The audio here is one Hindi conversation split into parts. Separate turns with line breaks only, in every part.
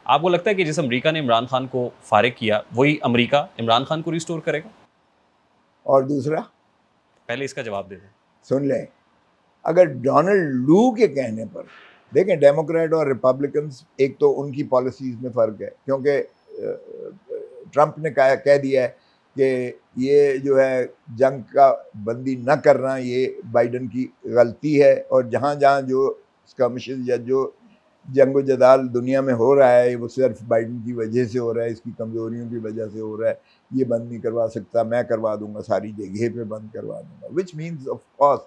आपको लगता है कि जिस अमेरिका ने इमरान खान को फारिग किया वही अमेरिका इमरान खान को रिस्टोर करेगा?
और दूसरा,
पहले इसका जवाब दे दें।
सुन लें, अगर डोनाल्ड लू के कहने पर, देखें डेमोक्रेट और रिपब्लिकन्स, एक तो उनकी पॉलिसीज़ में फ़र्क है, क्योंकि ट्रंप ने कह दिया है कि ये जो है जंग का बंदी न करना ये बाइडन की गलती है, और जहाँ जहाँ जो स्कर्मिशेस या जो जंग जदाल दुनिया में हो रहा है वो सिर्फ बाइडन की वजह से हो रहा है, इसकी कमज़ोरियों की वजह से हो रहा है, ये बंद नहीं करवा सकता, मैं करवा दूंगा, सारी जगह पे बंद करवा दूंगा, which means of course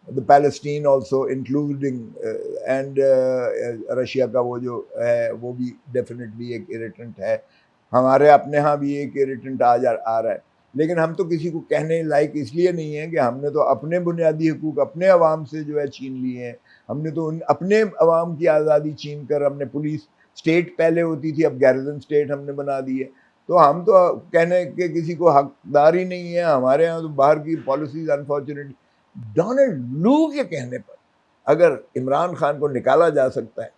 the Palestine also including and Russia का वो जो है वो भी डेफिनेटली एक इरिटेंट है, हमारे अपने यहाँ भी एक इरिटेंट आ रहा है, लेकिन हम तो किसी को कहने लायक इसलिए नहीं है कि हमने तो अपने बुनियादी हकूक़ अपने अवाम से जो है छीन लिए हैं, हमने तो अपने अवाम की आज़ादी छीन कर हमने पुलिस स्टेट पहले होती थी, अब गैरिजन स्टेट हमने बना दी है, तो हम तो कहने के किसी को हकदार ही नहीं है। हमारे यहाँ तो बाहर की पॉलिसीज़ अनफॉर्चुनेटली, डोनाल्ड लू के कहने पर अगर इमरान खान को निकाला जा सकता है,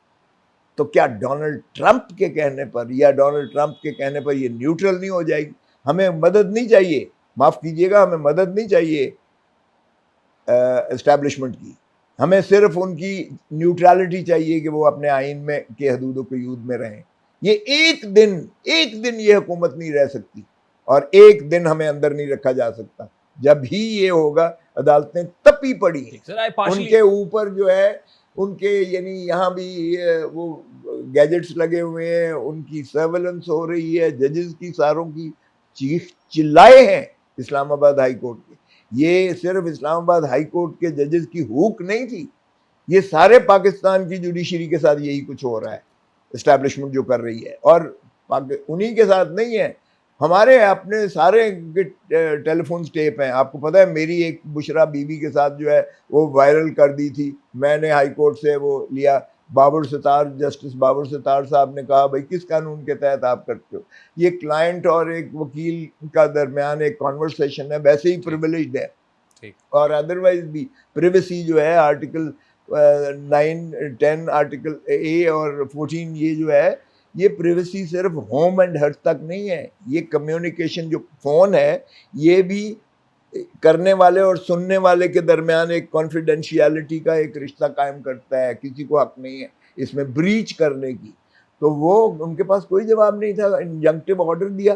तो क्या डोनाल्ड ट्रंप के कहने पर या डोनाल्ड ट्रंप के कहने पर ये न्यूट्रल नहीं हो जाएगी? हमें मदद नहीं चाहिए, माफ़ कीजिएगा, हमें मदद नहीं चाहिए एस्टैब्लिशमेंट की, हमें सिर्फ उनकी न्यूट्रलिटी चाहिए कि वो अपने आइन में के हदूद क़यूद में रहें। ये एक दिन ये हुकूमत नहीं रह सकती, और एक दिन हमें अंदर नहीं रखा जा सकता। जब ही ये होगा, अदालतें तपी पड़ी हैं उनके ऊपर जो है, उनके यानी यहाँ भी वो गैजेट्स लगे हुए हैं, उनकी सर्वेलेंस हो रही है, जजेस की सारों की चीख चिल्लाए हैं इस्लामाबाद हाई कोर्ट के। ये सिर्फ इस्लामाबाद हाई कोर्ट के जजेस की हुक नहीं थी, ये सारे पाकिस्तान की जुडिशरी के साथ यही कुछ हो रहा है, इस्टेब्लिशमेंट जो कर रही है, और उन्हीं के साथ नहीं है, हमारे अपने सारे टेलीफोन टेप हैं। आपको पता है मेरी एक बुशरा बीबी के साथ जो है वो वायरल कर दी थी, मैंने हाई कोर्ट से वो लिया, बाबर सितार, जस्टिस बाबर सितार साहब ने कहा भाई किस कानून के तहत आप करते हो, ये क्लाइंट और एक वकील का दरमियान एक कॉन्वर्सेशन है, वैसे ही प्रिविलेज्ड है, और अदरवाइज भी प्रिवेसी जो है आर्टिकल 9, 10, आर्टिकल ए और 14, ये जो है ये प्रिवेसी सिर्फ होम एंड हर्ट तक नहीं है, ये कम्युनिकेशन जो फ़ोन है ये भी करने वाले और सुनने वाले के दरमियान एक कॉन्फिडेंशियलिटी का एक रिश्ता कायम करता है, किसी को हक नहीं है इसमें ब्रीच करने की। तो वो उनके पास कोई जवाब नहीं था, इंजंक्टिव ऑर्डर दिया,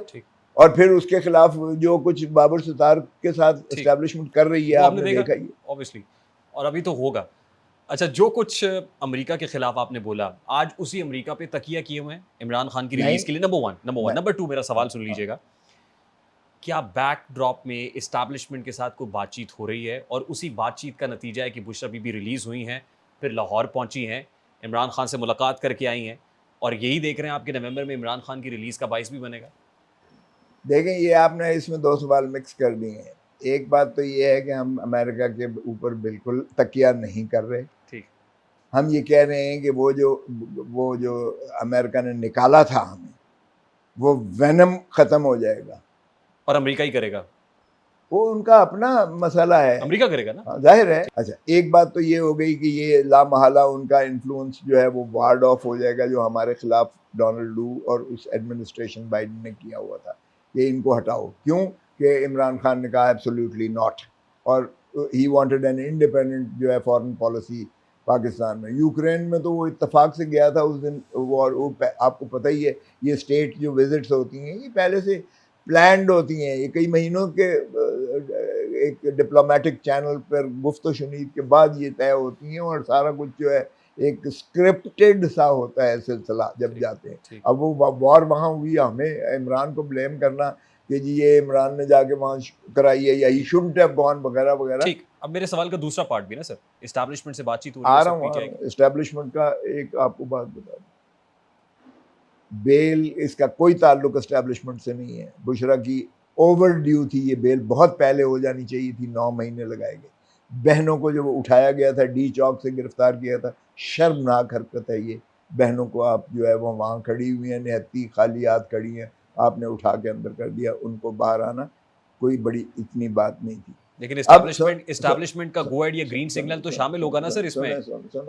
और फिर उसके खिलाफ जो कुछ बाबर सितार के साथ एस्टैब्लिशमेंट कर रही है, आपने देखा ही
ऑब्वियसली, और अभी तो होगा। अच्छा, जो कुछ अमेरिका के खिलाफ आपने बोला, आज उसी अमेरिका पे तकिया किए हुए हैं इमरान खान की रिलीज के लिए, नंबर वन। नंबर टू, मेरा सवाल सुन लीजिएगा, क्या बैकड्रॉप में इस्टेब्लिशमेंट के साथ कोई बातचीत हो रही है, और उसी बातचीत का नतीजा है कि बुशरा बीबी रिलीज हुई हैं, फिर लाहौर पहुंची हैं, इमरान खान से मुलाकात करके आई हैं, और यही देख रहे हैं आपके नवंबर में इमरान खान की रिलीज का बाइस भी बनेगा?
देखें, ये आपने इसमें दो सवाल मिक्स कर दिए हैं। एक बात तो ये है कि हम अमेरिका के ऊपर बिल्कुल तकिया नहीं कर रहे,
ठीक,
हम ये कह रहे हैं कि वो जो अमेरिका ने निकाला था हमें, वो वेनम ख़त्म हो जाएगा,
और अमेरिका ही करेगा,
वो उनका अपना मसला है,
अमेरिका करेगा ना,
जाहिर है। अच्छा, एक बात तो ये हो गई कि ये लामहला उनका इन्फ्लुएंस जो है वो वार्ड ऑफ हो जाएगा, जो हमारे खिलाफ डोनाल्ड लू और उस एडमिनिस्ट्रेशन बाइडन ने किया हुआ था, ये इनको हटाओ। क्यों कि इमरान खान ने कहा एब्सोल्युटली नॉट, और ही वांटेड एन इंडिपेंडेंट जो है फॉरेन पॉलिसी पाकिस्तान में। यूक्रेन में तो वो इत्तेफाक से गया था उस दिन, वो आपको पता ही है, ये स्टेट जो विजिट्स होती हैं ये पहले से प्लान्ड होती हैं, ये कई महीनों के एक डिप्लोमेटिक चैनल पर गुफ्त शुनीद के बाद ये तय होती हैं, और सारा कुछ जो है एक स्क्रिप्टेड सा होता है सिलसिला जब जाते हैं। अब वो वॉर वहाँ हुई, हमें इमरान को ब्लेम करना कि जी ये इमरान ने जाके वहाँ कराई है या ही शुड हैव गॉन वगैरह वगैरह।
ठीक, अब मेरे सवाल का दूसरा पार्ट भी ना सर, एस्टैब्लिशमेंट से बातचीत हो
रही है, एस्टैब्लिशमेंट का एक आपको बात बता दूं, बेल इसका कोई ताल्लुक एस्टैब्लिशमेंट से नहीं है। बुशरा की ओवर ड्यू थी ये बेल, बहुत पहले हो जानी चाहिए थी, 9 महीने लगाए गए। बहनों को जब उठाया गया था, डी चौक से गिरफ्तार किया था, शर्मनाक हरकत है ये। बहनों को आप जो है वो वहाँ खड़ी हुई हैं, निहत्ती खाली हाथ खड़ी हैं, आपने उठा के अंदर कर दिया, उनको बाहर आना कोई बड़ी इतनी बात नहीं थी।
लेकिन एस्टैब्लिशमेंट का गो अहेड या ग्रीन सिग्नल तो शामिल होगा ना सर इसमें,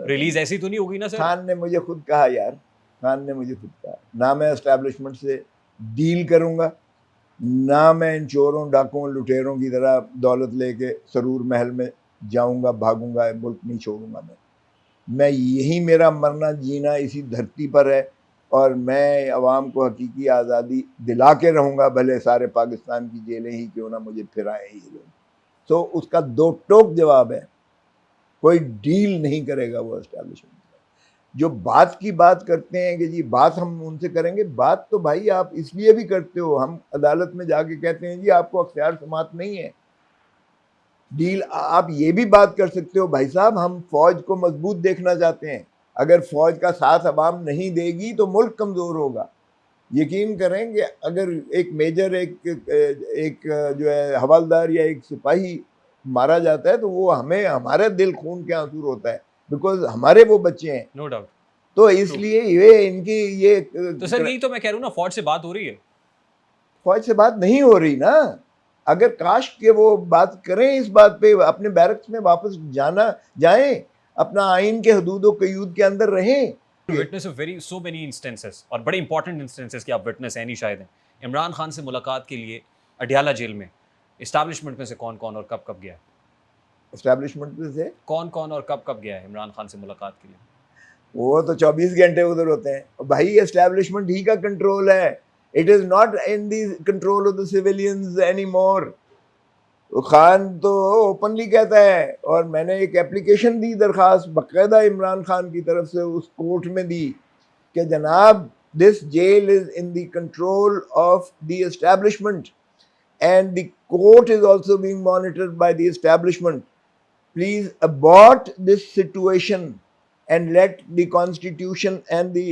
रिलीज ऐसी तो नहीं होगी ना सर?
खान ने मुझे खुद कहा यार, खान ने मुझे खुद कहा, ना मैं एस्टैब्लिशमेंट से डील करूंगा, ना मैं इन चोरों डाकुओं लुटेरों की तरह दौलत लेके सरूर महल में जाऊंगा, भागूंगा, मुल्क नहीं छोड़ूंगा। मैं यही मेरा मरना जीना इसी धरती पर है, और मैं अवाम को हकीकी आज़ादी दिला के रहूँगा, भले सारे पाकिस्तान की जेलें ही क्यों ना मुझे फिराएं ये लोग। तो उसका दो टोक जवाब है, कोई डील नहीं करेगा वो एस्टैब्लिशमेंट। जो बात की बात करते हैं कि जी बात हम उनसे करेंगे, बात तो भाई आप इसलिए भी करते हो, हम अदालत में जाके कहते हैं जी आपको अख्तियार समात नहीं है। डील आप ये भी बात कर सकते हो, भाई साहब हम फौज को मजबूत देखना चाहते हैं, अगर फौज का साथ अवाम नहीं देगी तो मुल्क कमज़ोर होगा। यकीन करें कि अगर एक मेजर, एक जो है हवलदार या एक सिपाही मारा जाता है तो वो हमें, हमारे दिल खून के आंसू होता है, बिकॉज हमारे वो बच्चे हैं।
No doubt.
तो इसलिए ये इनकी ये
तो सर यही तो मैं कह रहा हूँ ना, फौज से बात हो रही है।
फौज से बात नहीं हो रही ना। अगर काश के वो बात करें इस बात पे, अपने बैरक्स में वापस जाएं, अपना आइन के हदूद और कयूद के अंदर रहें।
Witness of very so many instances, और बड़े इंपॉर्टेंट इंस्टेंसेस कि आप विटनेस है नहीं शायद हैं। इमरान खान से मुलाकात के लिए अडियाला जेल में इस्टेब्लिशमेंट में से कौन कौन और कब कब गया है?
एस्टैब्लिशमेंट में से
कौन कौन और कब कब गया है इमरान खान से मुलाकात के लिए?
वो तो 24 घंटे उधर होते हैं भाई, एस्टैब्लिशमेंट ही का कंट्रोल है। It is not in the control of the civilians any more. Khan तो ओपनली कहता है, और मैंने एक एप्लीकेशन दी, दरखास्त बाकायदा इमरान खान की तरफ से उस कोर्ट में दी कि जनाब this jail is in the control of the establishment and the court is also being monitored by the establishment. Please abort this situation and let the constitution and the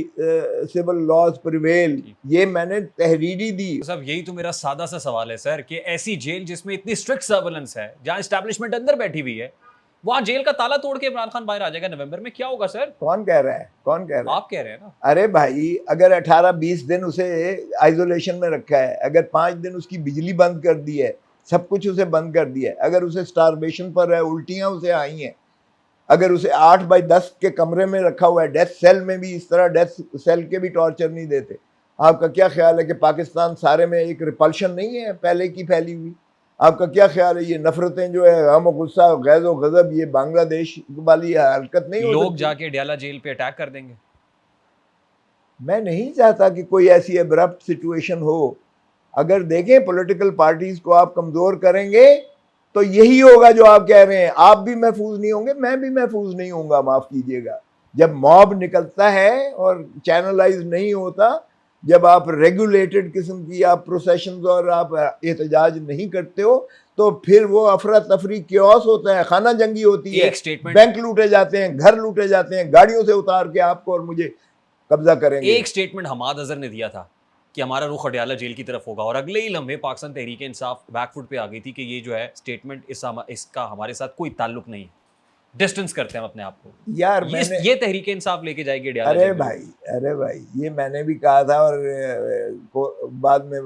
civil laws prevail. ये मैंने तहरीरी दी।
सब यही तो मेरा सादा सा सवाल है सर, कि ऐसी जेल जिसमें इतनी स्ट्रिक्ट सर्वेलेंस है, जहां एस्टैब्लिशमेंट अंदर बैठी हुई है, वहां जेल का ताला तोड़ के इमरान खान बाहर आ जाएगा नवंबर में, क्या होगा सर?
कौन कह रहा है? कौन कह रहा है?
आप कह रहे हैं ना।
अरे भाई, अगर 18-20 दिन उसे आइसोलेशन में रखा है, अगर 5 दिन उसकी बिजली बंद कर दी है, सब कुछ उसे बंद कर दिया है, अगर उसे स्टारवेशन पर है, उल्टियां उसे आई हैं, अगर उसे 8x10 के कमरे में रखा हुआ है, डेथ सेल में भी इस तरह डेथ सेल के भी टॉर्चर नहीं देते, आपका क्या ख्याल है कि पाकिस्तान सारे में एक रिपल्शन नहीं है पहले की फैली हुई? आपका क्या ख्याल है ये नफरतें जो है, गम गुस्सा गैज़ो गजब, ये बांग्लादेश वाली हरकत नहीं हो
लोग
सकती?
जाके अडियाला जेल पे अटैक कर देंगे।
मैं नहीं चाहता कि कोई ऐसी एब्रप्ट सिचुएशन हो। अगर देखें पॉलिटिकल पार्टीज को आप कमज़ोर करेंगे तो यही होगा जो आप कह रहे हैं, आप भी महफूज नहीं होंगे, मैं भी महफूज नहीं होऊंगा, माफ़ कीजिएगा। जब मॉब निकलता है और चैनलाइज नहीं होता, जब आप रेगुलेटेड किस्म की आप प्रोसेशंस और आप एहतजाज नहीं करते हो, तो फिर वो अफरा तफरी क्योस होता है, खाना जंगी होती है, बैंक लूटे जाते हैं, घर लूटे जाते हैं, गाड़ियों से उतार के आपको और मुझे कब्जा करेंगे।
एक स्टेटमेंट हमाद अजहर ने दिया था कि हमारा रुख अडियाला जेल की तरफ होगा, और अगले ही लम्हे पाकिस्तान तहरीक इंसाफ बैकफुट पे आ गई थी कि ये जो है स्टेटमेंट इसका हमारे साथ कोई ताल्लुक नहीं है, डिस्टेंस करते हैं हम अपने आप को।
यार
ये तहरीक इंसाफ लेके जाएगी अडियाला
जेल। अरे भाई ये मैंने भी कहा था, और बाद में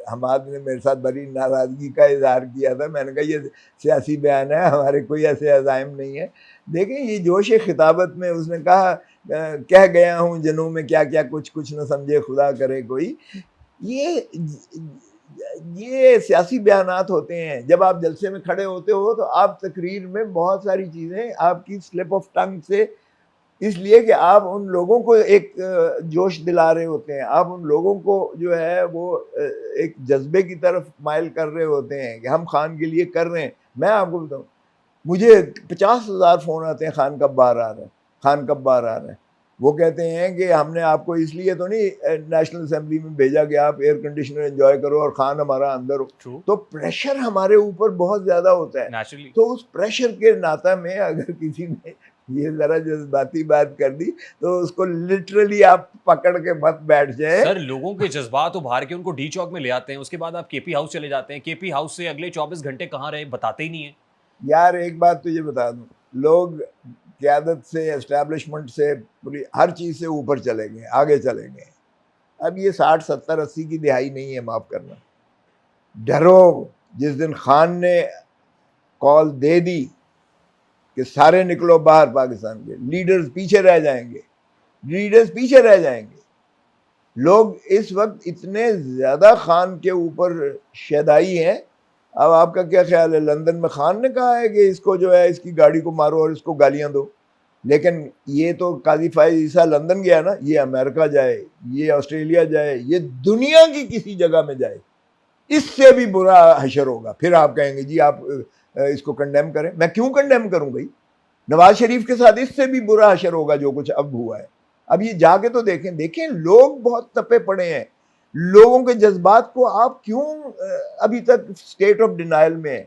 हमाद ने मेरे साथ बड़ी नाराज़गी का इजहार किया था। मैंने कहा ये सियासी बयान है, हमारे कोई ऐसे अज़ाइम नहीं है। देखें ये जोश खिताबत में उसने कहा, कह गया हूँ जनों में क्या क्या कुछ कुछ न समझे खुदा करे कोई। ये सियासी बयानात होते हैं। जब आप जलसे में खड़े होते हो तो आप तकरीर में बहुत सारी चीज़ें आपकी स्लिप ऑफ टंग से, इसलिए कि आप उन लोगों को एक जोश दिला रहे होते हैं, आप उन लोगों को जो है वो एक जज्बे की तरफ माइल कर रहे होते हैं कि हम खान के लिए कर रहे हैं। मैं आपको बताऊँ, मुझे 50,000 फ़ोन आते हैं, खान कब बाहर आ रहे हैं, खान कब बाहर आ रहे हैं। वो कहते हैं कि हमने आपको इसलिए तो नहीं नेशनल असेंबली में भेजा कि आप एयर कंडीशनर एंजॉय करो और खान हमारा अंदर हो। तो प्रेशर हमारे ऊपर बहुत ज़्यादा होता है। तो उस प्रेशर के नाता में अगर किसी ने ये ज़रा जज्बाती बात कर दी तो उसको लिटरली आप पकड़ के मत बैठ जाए।
सर लोगों के जज्बात उभार के उनको डी चौक में ले आते हैं, उसके बाद आप केपी हाउस चले जाते हैं, केपी हाउस से अगले 24 घंटे कहाँ रहे बताते ही नहीं है।
यार एक बात तुझे बता दूं, लोग क़यादत से, एस्टैब्लिशमेंट से, पूरी हर चीज़ से ऊपर चले गए, आगे चले गए। अब ये 60, 70, 80 की दिहाई नहीं है, माफ़ करना। डरो, जिस दिन खान ने कॉल दे दी कि सारे निकलो बाहर पाकिस्तान के, लीडर्स पीछे रह जाएंगे, लीडर्स पीछे रह जाएंगे। लोग इस वक्त इतने ज्यादा खान के ऊपर शैदाई हैं। अब आपका क्या ख्याल है, लंदन में खान ने कहा है कि इसको जो है इसकी गाड़ी को मारो और इसको गालियां दो, लेकिन ये तो काजी फाइज ईसा लंदन गया ना, ये अमेरिका जाए, ये ऑस्ट्रेलिया जाए, ये दुनिया की किसी जगह में जाए, इससे भी बुरा हशर होगा। फिर आप कहेंगे जी आप इसको कंडेम करें। मैं क्यों कंडेम करूं भाई, नवाज शरीफ के साथ इससे भी बुरा हशर होगा जो कुछ अब हुआ है। अब ये जाके तो देखें लोग बहुत तपे पड़े हैं, लोगों के जज्बात को आप क्यों अभी तक स्टेट ऑफ डिनाइल में है।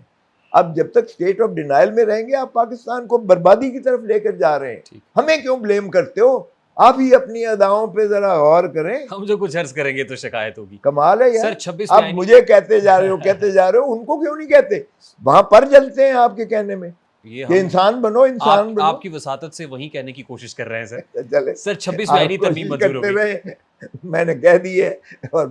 अब जब तक स्टेट ऑफ डिनाइल में रहेंगे आप पाकिस्तान को बर्बादी की तरफ लेकर जा रहे हैं। हमें क्यों ब्लेम करते हो, आप ही अपनी अदाओं पे जरा गौर करें।
हम जो कुछ अर्ज करेंगे तो शिकायत होगी।
कमाल है यार,
सर 26
आप मुझे कहते जा रहे हो उनको क्यों नहीं कहते, वहां पर जलते हैं आपके कहने में कि इंसान बनो, इंसान बनो।
आपकी वसातत से वही कहने की कोशिश कर रहे हैं सर।
चले
सर 26 में तरमीम मंजूर होगी,
मैंने कह दी है और